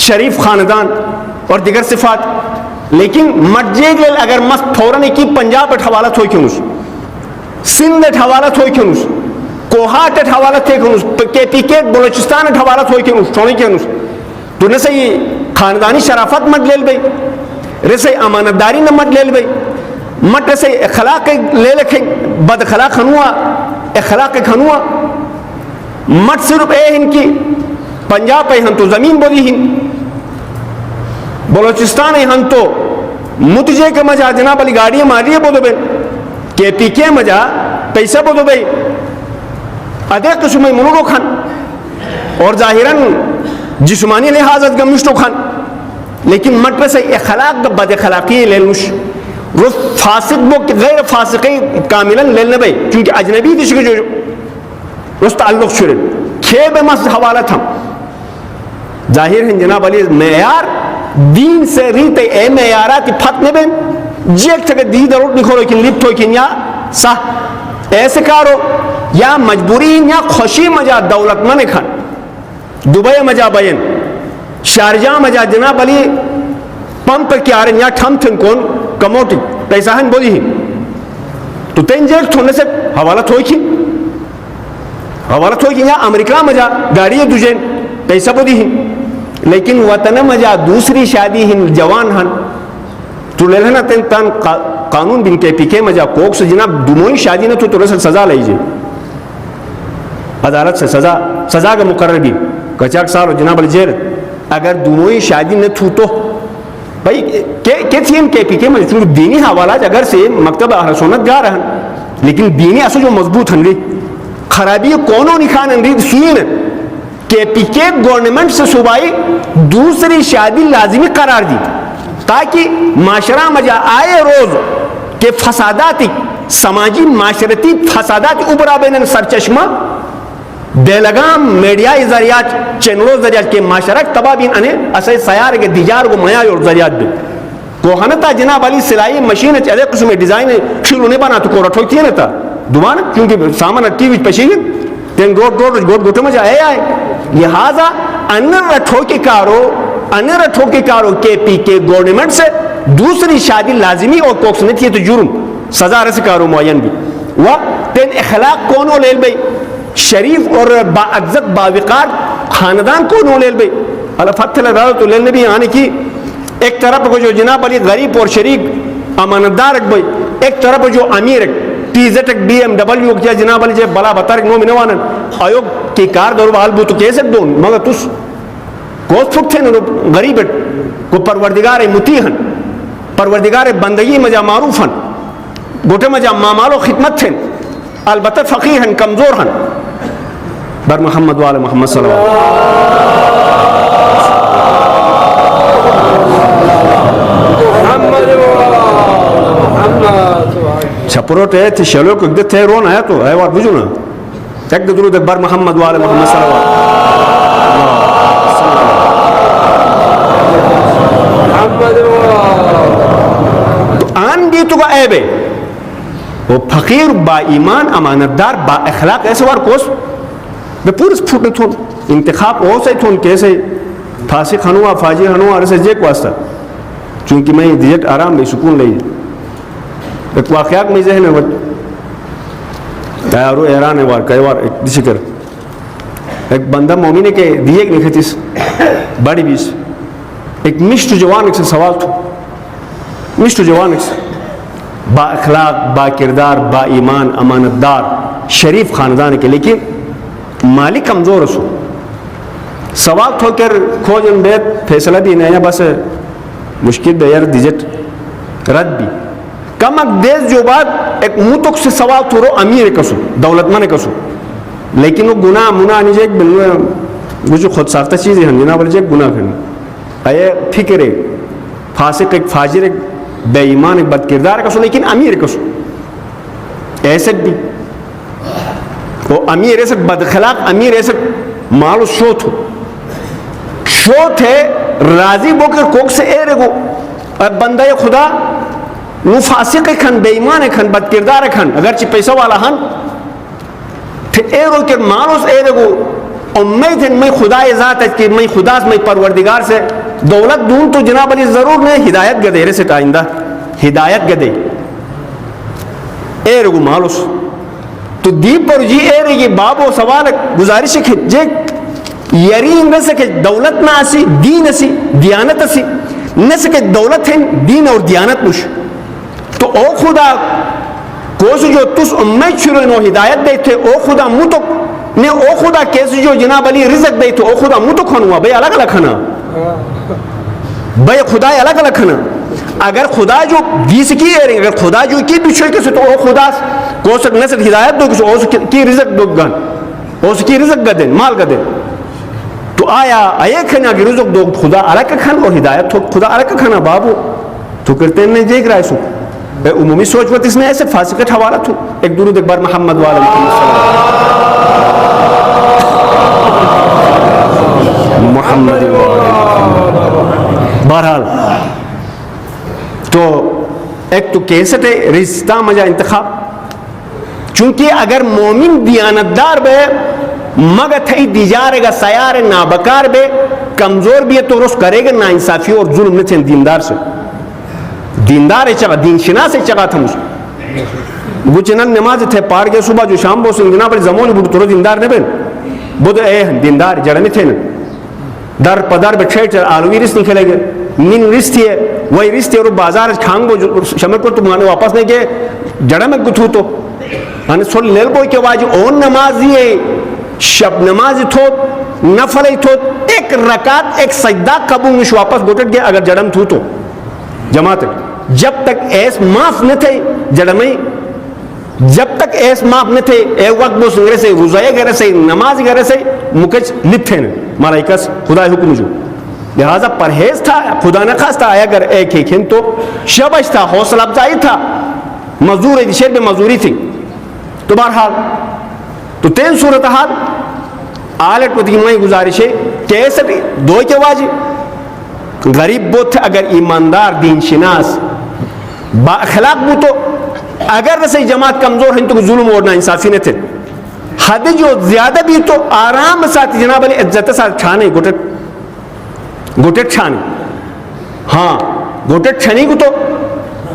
Speaker 1: شریف خاندان اور دیگر صفات. لیکن مجھے گل اگر مست تھورنے کی پنجاب اٹھ حوالت ہوئی کیونس سندھ اٹھ حوالت ہوئی کیونس کوہاٹ اٹھ حوالت ہوئی کیونس کے پی کے بلوچستان اٹھ حوالت ہوئی کیونس چھوڑی کیونس تو نسے یہ خاندانی شرافت مت لیل بھئی رسے امانتداری نہ مت لیل بھئی مت رسے اخلاق لے لکھیں بد اخلاق خنوا اخلاق خنوا مت صرف اے ہن کی پنجاب پہ ہن تو زمین بولی ہن بلوچستان ہن تو متجے کے مجا جناب علی گاڑی ماری بودو بے کے پی کے مجا پیسہ بودو بے ادے قسم منگو کھان اور ظاہراً جسمانی لحاظت گمشتو کھان لیکن مٹر سے اخلاق بد اخلاقی لیلمش رس فاسق بو غیر فاسقی کاملا لیلنے بے کیونکہ اجنبی دیشک جو رس تعلق شرن کھیب مس حوالت ہم ظاہر ہیں جناب علی معیار دین سے ریتے اے معیارات پھت میں بین جیک تک دی ضرورت نہیں کھولو کن لپت ہوئی کن یا صح ایسے کارو یا مجبوری یا خوشی مجا دولت من کھن دبئی مجا بین شارجہ مجا جناب علی پمپ کیارن یا ٹھم تھن کون کموٹی پیسہ ہن بولی ہی تو تین جیک تھونے سے حوالت ہوئی کن حوالت ہوئی کن یا امریکہ مجا گاڑی دوجین پیسہ بولی ہی لیکن وطن مجا دوسری شادی ہن جوان ہن تو لے لینا تین تان قانون بن کے پی کے مجا کوک سے جناب دموئی شادی نہ تو رسل سزا لیجئے عدالت سے سزا کا مقرر بھی کچاک سال جناب الجیر اگر دموئی شادی نہ تو بھائی کہ تھی ہم کے پی کے مجا چونکہ دینی حوالہ اگر سے مکتب اہل سنت گا رہن لیکن دینی اصل جو مضبوط ہن ری خرابی کونوں نکھان ہن ری سوئین کہ پی کے گورنمنٹ سے صوبائی دوسری شادی لازمی قرار دی تاکہ معاشرہ مجا آئے روز کہ فساداتی سماجی معاشرتی فسادات ابرا بین سرچشمہ بے لگام میڈیائی ذریعات چینلوں ذریعات کے معاشرک تبابین انہیں اسے سیار کے دیجار کو میاں اور ذریعات بھی کوہنتا جناب علی سلائی مشین چلے قسم ڈیزائن کھلو نہیں بنا تو کو رٹھوتی ہے نا تھا دوبارہ کیونکہ سامان ٹی وی پشی تین گوٹ گوٹوں میں جائے آئے لہٰذا انر رٹھو کے کارو کے پی کے گورنمنٹ سے دوسری شادی لازمی اور کوکس نہیں تھی تو جرم سزا رس کارو معین بھی وہ تین اخلاق کونوں لے بھائی شریف اور باعزت باوقار خاندان کونوں لے بھائی اللہ فتح اللہ تو لینے بھی آنے کی ایک طرف کو جو جناب علی غریب اور شریک امانتدار رکھ بھائی ایک طرف جو امیر ٹی زیٹ بی ایم ڈبلیو کیا جناب علی جب بلا بطارک نو منوانن آیوگ کی کار گرو حال بو تو کیسے دون مگر تس کوس پھک تھے غریب کو پروردگار متیحن پروردگار بندگی مجا معروفن گوٹے مجا مامالو خدمت تھے البتہ فقیر ہیں کمزور ہیں بر محمد وآل محمد صلی اللہ علیہ وسلم چھپرو تے تھی شلو کو اگدت تھے رون آیا تو ہے وار بجو نا ایک درود بر محمد وآل محمد صلی اللہ علیہ وسلم تو آن بھی تو کا عیب ہے وہ فقیر با ایمان امانتدار با اخلاق ایسے وار کوس بے پورس پھوٹنے تھون انتخاب ہو سے تھون کیسے فاسق ہنوا فاجر ہنوا رسے جے کو واسطہ چونکہ میں دیجت آرام میں سکون لئی ایک واقعات میں ذہن ہے تیارو ایران ہے وار کئی وار ایک ذکر ایک بندہ مومن کے دیئے ایک نکھتیس بڑی بیس ایک مشت جوان ایک سے سوال تھو مشت جوان ایک سے با اخلاق با کردار با ایمان امانتدار شریف خاندان کے لیکن مالی کمزور اسو سوال تھو کر کھوجن بیت فیصلہ دی نیا بس مشکل بیر دیجت رد بھی کم اک دیز جو بات ایک موتک سے سوال تھو رو امیر کسو دولت من کسو لیکن وہ گناہ مناہ نہیں جائے وہ جو خود ساختہ چیزیں ہیں جناب جائے گناہ کرنے اے فکر ایک فاسق ایک فاجر ایک بے ایمان ایک بد کردار کسو لیکن امیر کسو ایسے بھی وہ امیر ایسے بدخلاق امیر ایسے مالو شو تھے راضی بو کر کوک سے اے رگو بندہ خدا نو فاسق کھن بے ایمان کھن بد کردار کھن اگرچہ پیسہ والا ہن پھر اے رو کر مالوس اے رگو امید ہے میں خدا ذات ہے کہ میں خدا میں پروردگار سے دولت دوں تو جناب علی ضرور نہیں ہدایت گدے رے سے آئندہ ہدایت گدے اے رگو مالوس تو دیپ پر جی اے رگی بابو سوال گزارش ہے جے یرین رسے کہ دولت نہ اسی دین اسی دیانت اسی نہ سکے دولت ہے دین اور دیانت مش تو او خدا کوسو جو تس امید شروع نو ہدایت دے تھے او خدا متک نے او خدا کیسے جو جناب علی رزق دے تو او خدا متک ہنوا بھئی الگ الگ کھنا بھئی خدا الگ الگ کھنا اگر خدا جو دیس کی ہے اگر خدا جو کی بچھوئے کسے تو او خدا کوسک نسل ہدایت دو کسے او کی رزق دو گن او کی رزق گدن مال گدن تو آیا آئے کھنا کہ رزق دو خدا الگ کھن اور ہدایت تو خدا الگ کھنا بابو تو کرتے ہیں دیکھ رہا ہے سو عمومی سوچ وقت اس نے ایسے فاسقت حوالہ تھو ایک درود اکبر محمد والا محمد بہرحال تو ایک تو کیسٹ ہے رشتہ مجا انتخاب چونکہ اگر مومن دیانتدار بے مگر تھئی دیجارے گا سیار نابکار بے کمزور بھی ہے تو رس کرے گا نا انصافی اور ظلم نہ تھے دیندار سے دیندار ہے چگا دین شناس ہے چگا تھا مجھے وہ چنن نماز تھے پار گئے صبح جو شام بو سنگنا پر زمون بڑھ تو دیندار نہ بن بود اے دیندار جڑ میں تھے نا در پدار بچے چل آلوی رس نہیں کھلے گے من رس تھی ہے وہی رس تھی اور بازار کھانگ بو شمر کو تو مانے واپس نہیں گئے جڑا میں گتھو تو انے سول لیل بو کے واجی اون نمازی ہے شب نماز تھو نفل تھو ایک رکعت ایک سجدہ قبول نش واپس گٹٹ گیا اگر جڑم تھو تو جماعت جب تک ایس معاف نہ تھے جڑمئی جب تک ایس معاف نہ تھے اے وقت بو سنگرے سے روزائے گرے سے نماز گرے سے مکچ نت تھے ملائکس خدا حکم جو لہذا پرہیز تھا خدا نہ خواستہ آیا اگر ایک ایک ہن تو شبش تھا حوصلہ افزائی تھا مزدور شیر میں مزدوری تھی تو بہرحال تو تین صورتحال آلٹ پتہ میں گزارش ہے کیسٹ دو کے واجب غریب بوت اگر ایماندار دین شناس با اخلاق بو تو اگر رسے جماعت کمزور ہیں تو ظلم اور نا انصافی نہ تھے حد جو زیادہ بھی تو آرام ساتھ جناب علی عزت ساتھ چھانے گوٹے چھانے ہاں گوٹے چھانی کو تو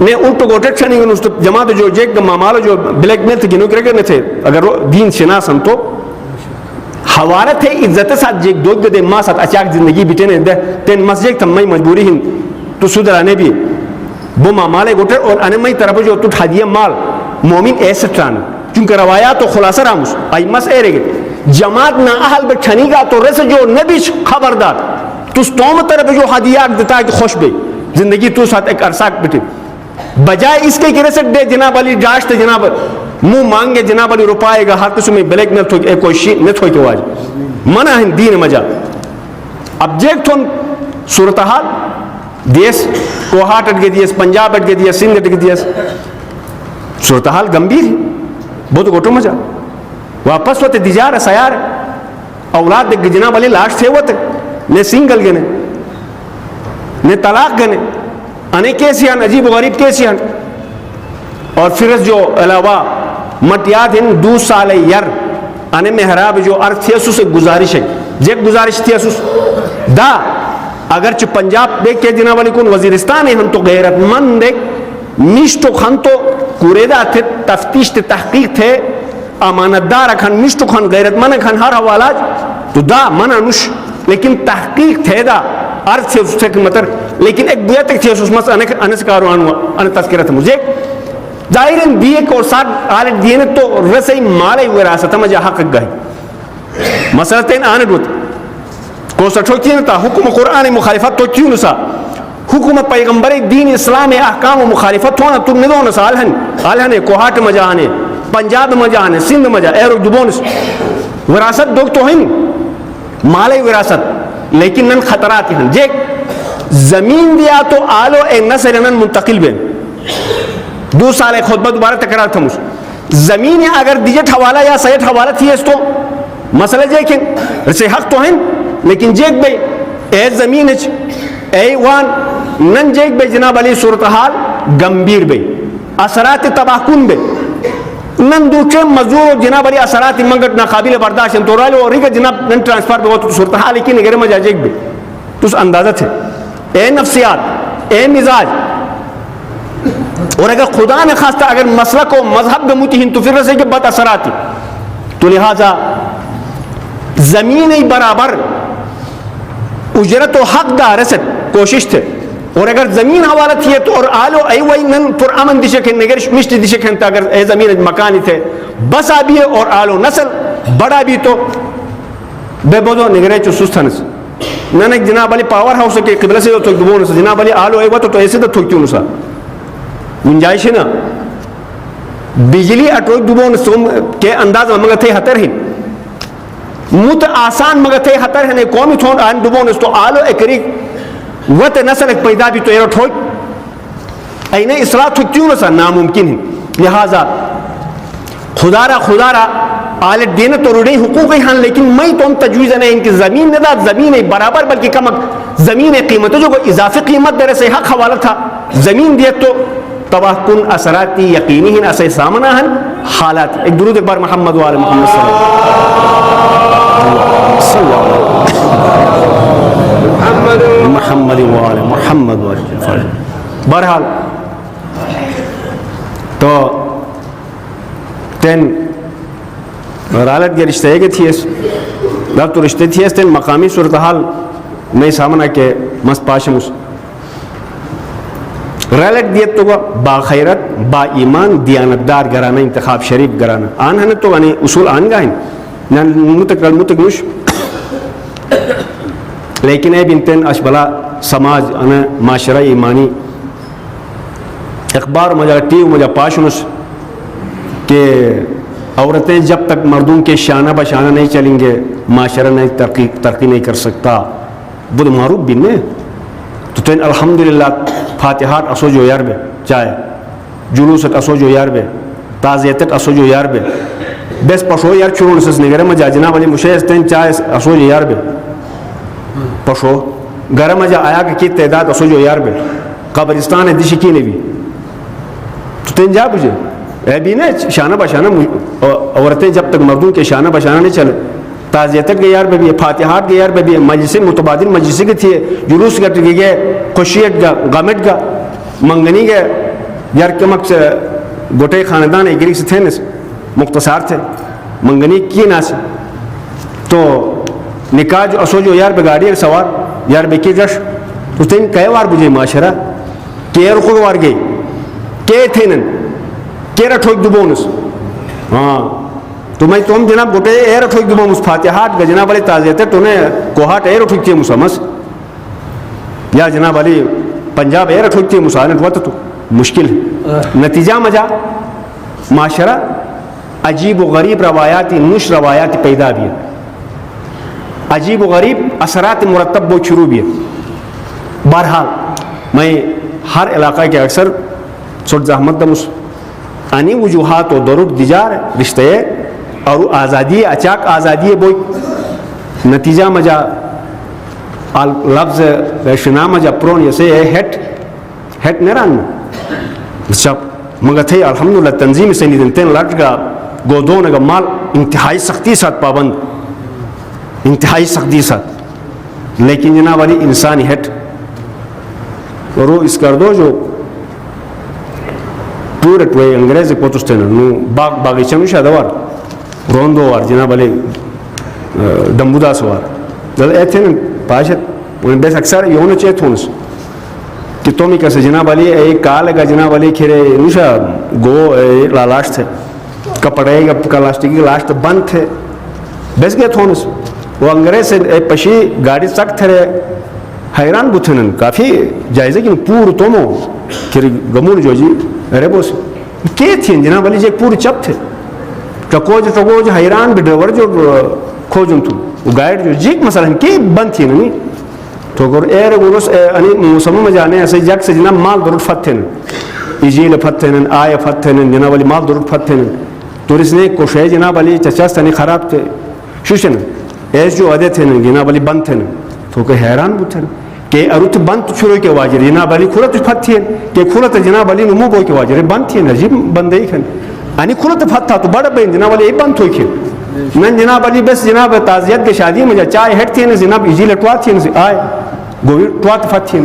Speaker 1: نے الٹو گوٹے چھانی کو جماعت جو جیک مامالو جو بلیک میل تھے گنو کرے تھے اگر دین شناس ہم تو حوالت ہے عزت ساتھ جیک دوگ دے ماں ساتھ اچاک زندگی بیٹے دے تین مسجد تم میں مجبوری ہن تو سدرانے بھی وہ مامالے گوٹے اور انے میں طرف جو تو حدیہ مال مومن ایسے ٹران چونکہ روایات تو خلاصہ راموس آئی مس اے رگے جماعت نہ اہل بچھنی گا تو رس جو نبی خبردار تو ستوم طرف جو حدیہ دیتا کہ خوش بے زندگی تو ساتھ ایک عرصہ بیٹے بجائے اس کے رسک دے جناب علی جاشت جناب منہ مانگے جناب علی روپائے گا ہر قسم میں بلیک میل تھوک ایک کوئی شیء نہ تھوک واجب منع ہے دین مجا اب جیک تھون صورتحال دیس کوہاٹ اٹھ کے دیس پنجاب اٹھ کے دیس سندھ اٹھ کے دیس صورتحال گمبھیر ہے بہت گوٹو مجا واپس ہوتے دیجار سیار اولاد دیکھ جناب علی لاش تھے ہوتے نے سنگل گنے نے طلاق گنے انے کیسی ہیں عجیب و غریب کیسی ہیں اور پھر جو علاوہ مٹیات ہیں 2 سال یر انے محراب جو ارد تھیسو سے گزارش ہے جیک گزارش تھیسو دا اگرچہ پنجاب دیکھ کے جناب علی کون وزیرستان ہے ہم تو غیرت مند دیکھ نشتو خان تو کوریدہ تھے تفتیش تھے تحقیق تھے امانت دار کھان نشتو خان غیرت مند کھان ہر حوالات تو دا منع نش لیکن تحقیق تھے دا عرض سے اس سے مطر لیکن ایک بیعت تک تھی اس مس انس کارو ان تذکرہ تھا مجھے ظاہر دیے کو ساتھ آلت دینے تو رسائی مالے وراثت مجھے حق گئی مسئلتین آنے دوت کو سٹھو کیوں تا حکم قرآن مخالفت تو کیوں نسا حکم پیغمبر دین اسلام احکام و مخالفت ہونا تو ندو نسا آلہنے کوہاٹ مجاہنے پنجاب مجاہنے سندھ مجاہ ایرو دبونس وراثت دوک تو ہیں مالے وراثت لیکن نن خطرات ہیں جیک زمین دیا تو آلو اے نسل نن منتقل بین 2 سال ایک خطبہ دوبارہ تکرار تھا مجھ زمین اگر دیجت حوالہ یا سیٹ حوالہ تھی اس تو مسئلہ جیکن رسے حق تو ہیں لیکن جیک بے اے زمین اے وان نن جیک بے جناب علی صورتحال گمبیر بے اثرات تباہ کن بے نن دوچے مزور جناب علی اثرات منگت ناقابل برداشت ہیں تو رالو اور ہی کہ جناب نن ٹرانسفر بے تو صورتحال لیکن اگر مجھا جیک بے تو اس اندازہ تھے اے نفسیات اے مزاج اور اگر خدا نے خواستہ اگر مسلک و مذہب بموتی ہیں تو پھر رسے کہ بد اثراتی تو لہذا زمین برابر اجرت و حق دا رسد کوشش تھے اور اگر زمین حوالہ تھی تو اور آلو ای وی نن پر امن دیشکن نگر مشت دیشکن تا اگر اے زمین مکانی تھے بس آبی ہے اور آلو نسل بڑا بھی تو بے بودو نگرے چو سستھنس نن ایک جناب علی پاور ہاؤس کے قبلہ سے تو دبونس جناب علی آلو ای وطا تو ایسے دا تھوک کیوں نسا گنجائش ہے نا بجلی اٹوک دبونس کے انداز میں مگر تھے حتر ہی مت آسان مگر تھے حتر ہے قومی تھون آن دبونس تو آلو اکری وط نسل ایک پیدا بھی تو ایرو ٹھوک اینے اصلاح تھوک کیوں نسا ناممکن ہے لہذا خدا را آلت دینے تو رڑی حقوق ہی ہاں لیکن میں تو ہم تجویز نہیں ان کی زمین ندا زمین برابر بلکہ کم زمین قیمت جو کوئی اضافی قیمت دے سے حق حوالہ تھا زمین دیت تو تباہ کن اثراتی یقینی ہیں اسے سامنا ہیں حالات ایک درود ایک بار محمد و آل محمد صلی اللہ محمد و آل محمد و آل بہرحال تو تین رالت کے رشتہ ہے کہ تھی اس رب تو رشتے تھی اس تین مقامی صورتحال میں سامنا کہ مست پاشمس رالت دیت تو با خیرت با ایمان دیانتدار گرانا انتخاب شریف گرانا آن ہے تو یعنی اصول آن گا ہیں متک نش لیکن اے بنتین اشبلا سماج انا معاشرہ ایمانی اخبار مجھا ٹیو مجھا پاشنس کہ عورتیں جب تک مردوں کے شانہ بشانہ نہیں چلیں گے معاشرہ نہیں ترقی نہیں کر سکتا بدھ معروف بھی نہیں تو تین الحمدللہ فاتحات اسو جو یار بے چاہے جلوست اسو جو یار بے تعزیتت اسو جو یار بے بس پشو یار چورون سس نگرے مجا جناب علی مشیز تین چائے اسو جو یار بے پشو گرم مجا آیا کہ کی تعداد اسو جو یار بے قبرستان ہے دشی کی نہیں بھی تو تین جا بجے اے بھی نا شانہ بشانہ عورتیں جب تک مردوں کے شانہ بشانہ نہیں چلے تعزیتت کے یار بے بھی فاتحات کے یار بے بھی مجلس متبادل مجلس کے تھے جلوس گٹ گئے خوشیت گا غمت گا منگنی گئے یار کمک سے گوٹے خاندان ایک گری سے تھے مختصار تھے منگنی کی ناس تو نکاح جو اسو جو یار بگاڑی سوار یار بے کی رش تو تین کئی وار بجے معاشرہ کیر خود وار گئی کے تھے نن کے رٹھوک دبونس ہاں تو میں تم جناب گوٹے اے رٹھوک دبونس فاتحات گا جناب علی تعزیت تو نے کوہاٹ اے رٹھوک تھی مسمس یا جناب علی پنجاب اے رٹھوک تھی مسانت وقت تو مشکل ہے نتیجہ مجا معاشرہ عجیب و غریب روایاتی نش روایاتی پیدا بھی ہے عجیب و غریب اثرات مرتب و شروع بھی ہے بہرحال میں ہر علاقہ کے اکثر سٹ زحمت دمس انی وجوہات و درود دیجار رشتے اور آزادی اچاک آزادی بوئی نتیجہ مجا لفظ شنا مجا پرون یسے ہیٹ نیران شب مگر تھے الحمدللہ تنظیم سے نہیں دنتے لٹ گا گودون گا مال انتہائی سختی ساتھ پابند انتہائی سختی ساتھ لیکن جناب والی انسانی ہیٹ اور وہ اس کر دو جو پورے ٹوئے انگریز پوتستے نو باغیچہ میں شادوار روندو وار جناب علی دمبودا سوار دل ایتھے نا پاشت انہیں بیس اکثر یونو چیت ہونس کہ تومی کیسے جناب علی ایک کال گا جناب علی کھیرے نوشا گو لالاش تھے کپڑے کا لاسٹک کی لاشت بند تھے بیس گئے تھونس وہ انگریز سے پشی گاڑی سکت تھے حیران بتھنن کافی جائزے کہ پور تومو کھیرے گمون جو جی ارے بوس کیا تھیں جناب علی جی پور چپ تھے ٹکوج حیران بھی ڈرائیور جو کھوجن تو وہ گائیڈ جو جیک مسئلہ کی بند تھی نہیں تو گر ایر گروس انی موسم میں جانے ایسے جگ سے جناب مال درد فتھن ایجیل فتھن آئے فتھن جناب علی مال درد فتھن تو اس نے کوشے جناب علی چچاستانی خراب تھے شوشن ایس جو عدے تھے جناب علی بند تھے تو کہ حیران بتھن کہ اروت بند چھوڑو کے واجر جناب علی کھولت فتھ تھے کہ کھولت جناب علی نمو بو کے واجر بند تھے عجیب بندے ہی کھن انی کھولت فتھ تھا تو بڑا بین جناب علی بند ہوئی کھن من جناب علی بس جناب تعزیت کے شادی میں چائے ہٹ تھے جناب ایجیل ٹوات تھے آئے گوئی ٹوات فتھ تھے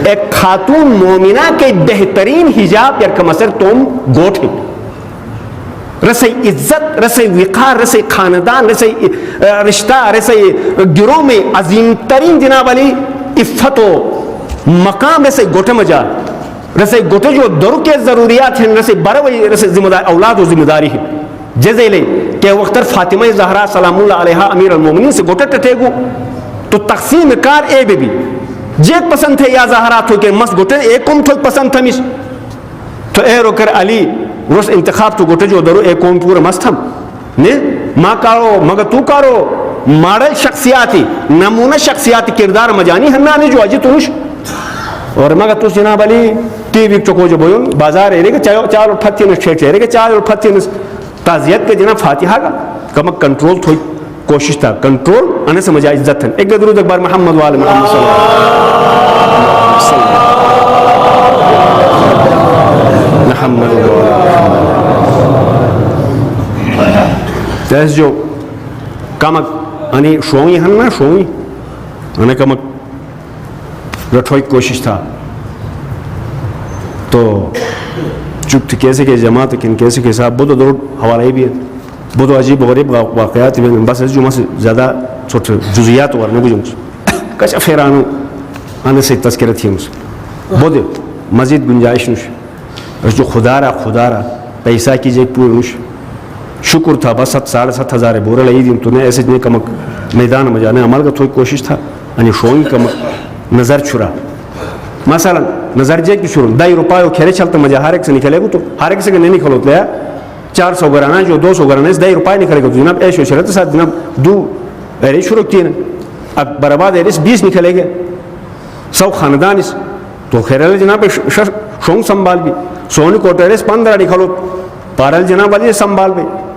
Speaker 1: ایک خاتون مومنہ کے بہترین حجاب یا کمسر تم گوٹ ہے رسے عزت رسے وقار رسے خاندان رسے رشتہ رسے گروہ میں عظیم ترین جناب علی عفت و مقام رسے گوٹے مجا رسے گوٹے جو درو کے ضروریات ہیں رسے بروی رسے ذمہ دار اولاد و ذمہ داری ہے جیسے لے کہ وقتر فاطمہ زہرا سلام اللہ علیہ امیر المومنین سے گوٹے ٹٹے گو تو تقسیم کار اے بے بھی جیک پسند تھے یا زہرا تو کہ مس گوٹے ایک کم تھوک پسند تھا مش تو اے روکر علی روس انتخاب تو گوٹے جو درو ایک قوم پورا مست ہم نے ماں کارو مگر تو کارو ماڈل شخصیاتی نمونہ شخصیاتی کردار مجانی ہمیں جو اجی تنش اور مگر تو جناب علی ٹی وی چکو جو بویوں بازار ہے کہ چار اٹھتی نس ٹھیک ہے کہ چار اٹھتی نس تعزیت کے جناب فاتحہ کا کمک کنٹرول تھوئی کوشش تھا کنٹرول انہیں سمجھا عزت ہے ایک درود اکبر محمد وآل محمد صلی اللہ علیہ وسلم محمد تیس جو کمک انہیں شوئی ہن نا شوئی انہیں کمک رٹھوئی کوشش تھا تو چپ کیسے کہ جماعت کن کیسے کہ صاحب بدو درود حوالے بھی ہے بدو عجیب غریب واقعات بھی بس جو مس زیادہ چھوٹ جزیات ورنہ بجھوں کچھ افیرانو آنے سے تذکرہ تھی مس بدو مزید گنجائش نش جو خدا را پیسہ کیجئے پورے نش شکر تھا بس 7,500 بورے لئی دیم تو نے ایسے جنے کمک میدان میں جانے عمل کا تھوئی کوشش تھا انہیں شوئنگ کمک نظر چھرا مثلا نظر جے کی شروع 2 روپے کھیرے چلتا مجھے ہر ایک سے نکلے گا تو ہر ایک سے نہیں نکل ہوتا ہے 400 گرانا جو 200 گرانا اس 2 روپے نکلے گا تو جناب ایش و شرط ساتھ جناب دو ایرے شروع کی نا اب براباد ایرے 20 نکلے گا 100 خاندان اس تو خیرے جناب شونگ سنبھال بھی سونی کوٹ ایرے 15 نکلو پارل جناب علی سنبھال بھی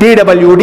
Speaker 1: PWD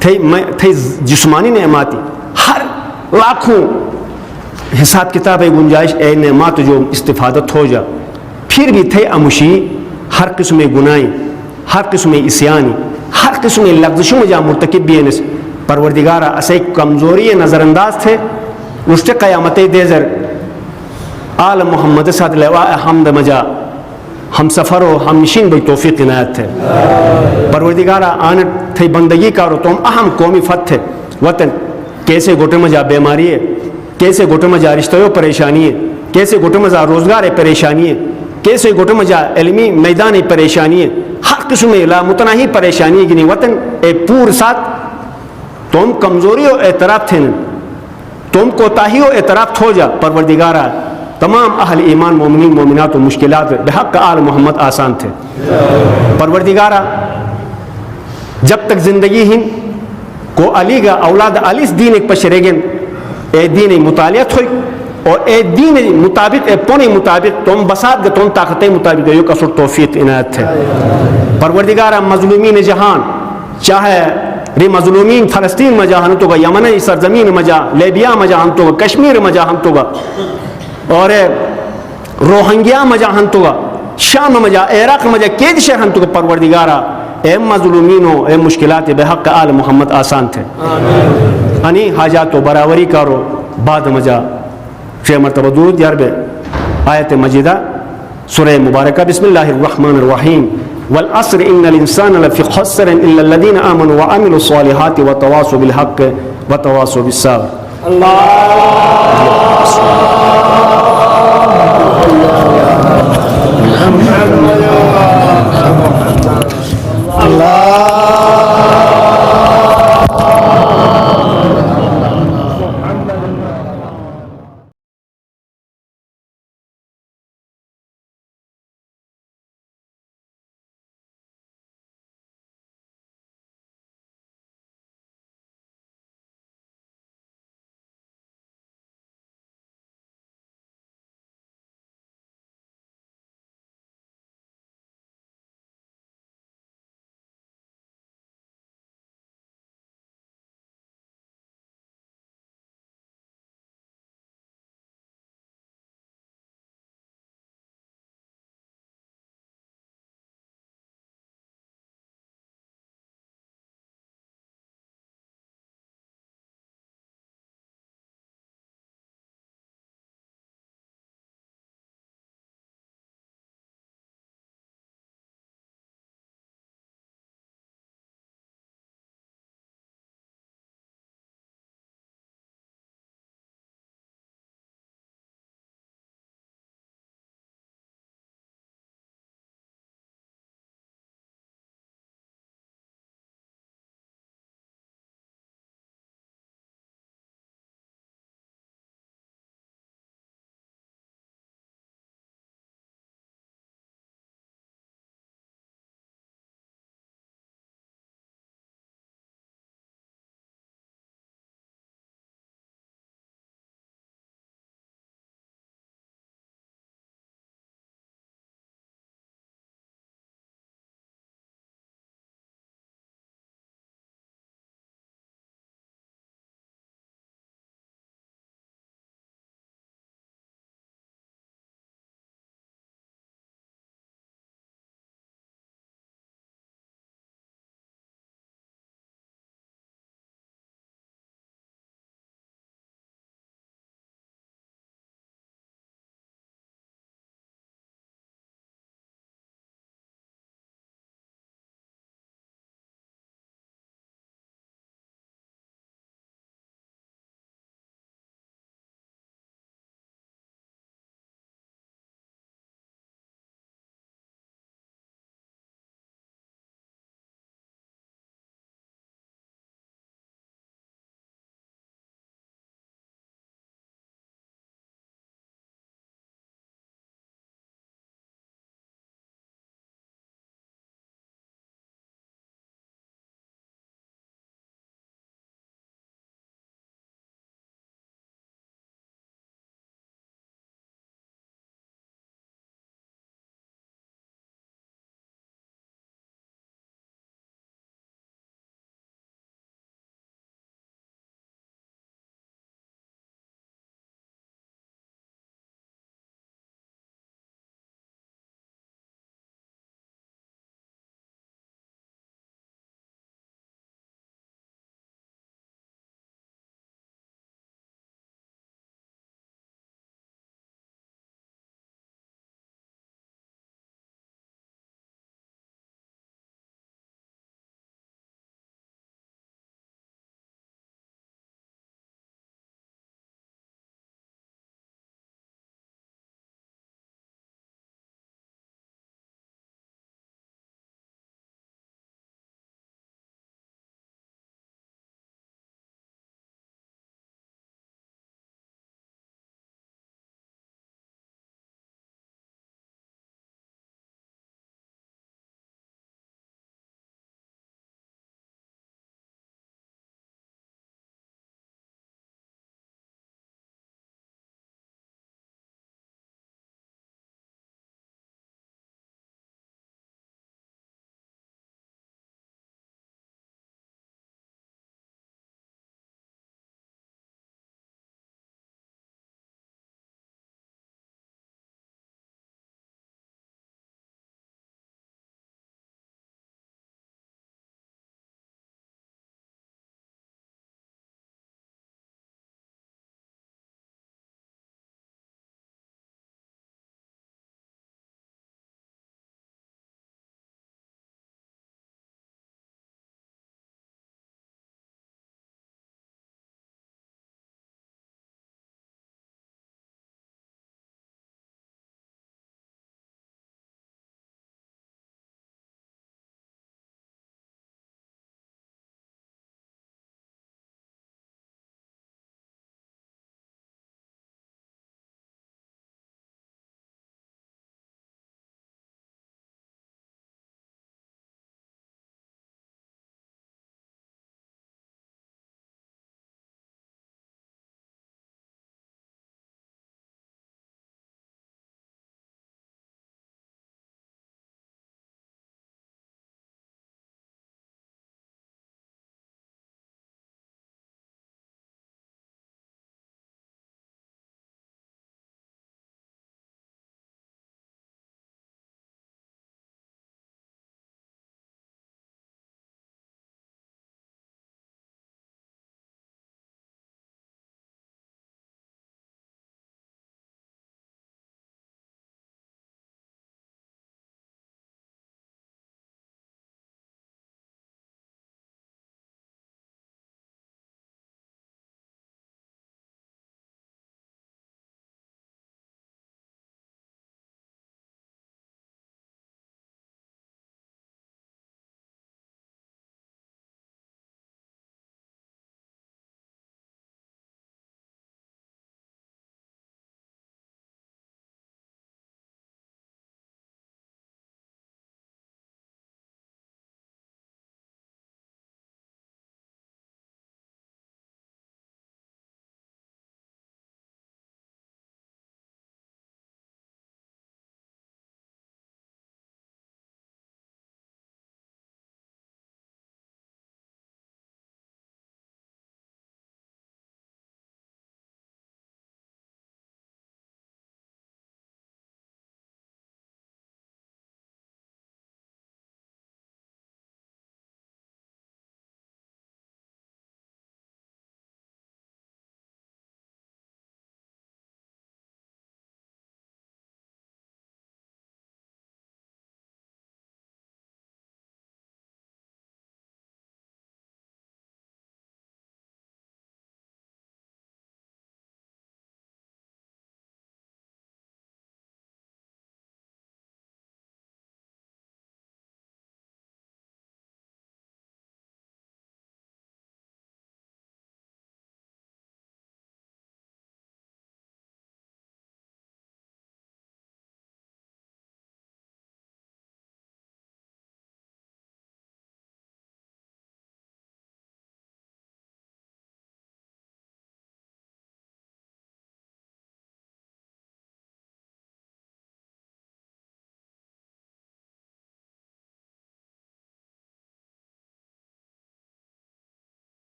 Speaker 1: تھے جسمانی نعماتی ہر لاکھوں حساب کتاب گنجائش اے نعمات جو استفادت ہو جا، پھر بھی تھے امشی ہر قسم گناہیں، ہر قسم اسیانی، ہر قسم لغزشوں میں جا مرتکب بھی ہیں. پروردگارہ اسے کمزوری نظر انداز تھے، رشت قیامت دیزر آل محمد صلی اللہ علیہ حمد مجا ہم سفر و ہم نشین بھئی توفیق عنایت تھے. پروردگارہ آنت تھے بندگی کارو تم اہم قومی فت تھے وطن کیسے گوٹے مجا بیماری ہے، کیسے گوٹے مجا رشتہ پریشانی ہے، کیسے گوٹے مجا روزگار پریشانی ہے، کیسے گوٹے مجا علمی میدان پریشانی ہے، ہر قسم لا متناہی پریشانی ہے. وطن اے پور ساتھ تم کمزوری و اعتراف تھے، تم کوتاہی و اعتراف ہو جا. پروردگارہ تمام اہل ایمان مومنین مومنات و مشکلات بحق آل محمد آسان تھے. پروردگارہ جب تک زندگی ہن کو علی گا اولاد علی دین ایک پشرگن اے دین مطالعت ہوئی اور اے دین مطابق اے پونے مطابق تم بسات گا تم طاقت مطابق یو کسر توفیق عنایت تھے. پروردگارہ مظلومین جہان چاہے ری مظلومین فلسطین مجا ہنتو گا، یمن سرزمین مجا، لیبیا مجا ہنتو گا، کشمیر مجا ہنتو گا، اور روہنگیا مجا ہنتو گا، شام مجا، عراق مجا، کید شہر ہنتو گا. پروردگارہ اے مظلومینوں اے مشکلات بحق آل محمد آسان تھے. انی حاجات و براوری کارو بعد مجا شیع مرتبہ درود یار بے آیت مجیدہ سورہ مبارکہ. بسم اللہ الرحمن الرحیم. والعصر ان الانسان لفی خسر الا الذین آمنوا وعملوا الصالحات وتواصوا بالحق وتواصوا بالصبر. اللہ